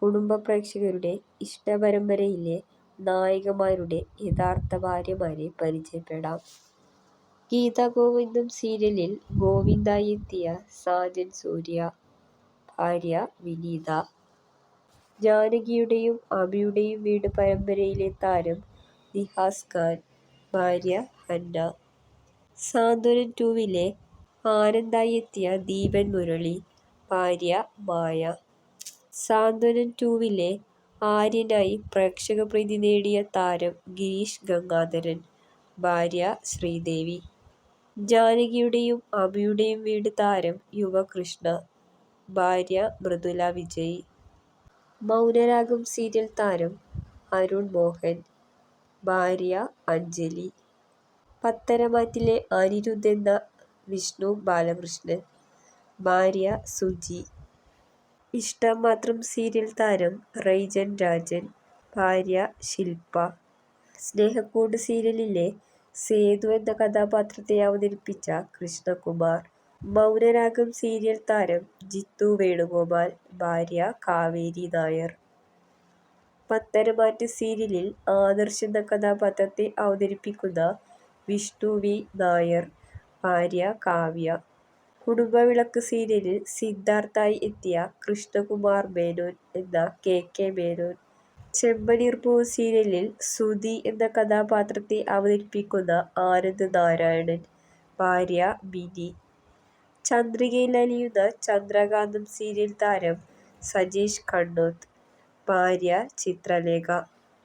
കുടുംബ പ്രേക്ഷകരുടെ ഇഷ്ടപരമ്പരയിലെ നായികമാരുടെ യഥാർത്ഥ ഭാര്യമാരെ പരിചയപ്പെടാം. ഗീതാഗോവിന്ദം സീരിയലിൽ ഗോവിന്ദായി എത്തിയ സാജൻ സൂര്യ. ഭാര്യ വിനീത. ജാനകിയുടെയും അഭിയുടെയും വീട് പരമ്പരയിലെ താരം നിഹാസ് ഖാൻ. ഭാര്യ ഹന്ന. സാന്ത്വനം 2-വിലെ ആനന്ദായി എത്തിയ ദീപൻ മുരളി. ഭാര്യ മായ. സാന്ത്വനം 2-വിലെ ആര്യനായി പ്രേക്ഷകപ്രീതി നേടിയ താരം ഗിരീഷ് ഗംഗാധരൻ. ഭാര്യ ശ്രീദേവി. ജാനകിയുടെയും അഭിയുടെയും വീട് താരം യുവകൃഷ്ണ. ഭാര്യ മൃദുല വിജയ്. മൗനരാഗം സീരിയൽ താരം അരുൺ മോഹൻ. ഭാര്യ അഞ്ജലി. പത്തരമാറ്റിലെ അനിരുദ്ധ് എന്ന വിഷ്ണു ബാലകൃഷ്ണൻ. ഭാര്യ സുജി. ഇഷ്ടം മാത്രം സീരിയൽ താരം റെയ്ജൻ രാജൻ. ഭാര്യ ശിൽപ. സ്നേഹക്കൂട് സീരിയലിലെ സേതു എന്ന കഥാപാത്രത്തെ അവതരിപ്പിച്ച കൃഷ്ണകുമാർ. മൗനരാഗം സീരിയൽ താരം ജിത്തു വേണുഗോപാൽ. ഭാര്യ കാവേരി നായർ. പത്തരമാറ്റ് സീരിയലിൽ ആദർശ് എന്ന കഥാപാത്രത്തെ അവതരിപ്പിക്കുന്ന വിഷ്ണു വി നായർ. ഭാര്യ കാവ്യ. കുടുംബവിളക്ക് സീരിയലിൽ സിദ്ധാർത്ഥായി എത്തിയ കൃഷ്ണകുമാർ മേനോൻ എന്ന കെ മേനോൻ. ചെമ്പനീർപ്പൂവ് സീരിയലിൽ സുധി എന്ന കഥാപാത്രത്തെ അവതരിപ്പിക്കുന്ന ആനന്ദ് നാരായണൻ. ഭാര്യ മിനി. ചന്ദ്രികയിൽ അലിയുന്ന ചന്ദ്രകാന്തം സീരിയൽ താരം സജേഷ് കണ്ണോത്ത്. ഭാര്യ ചിത്രലേഖ.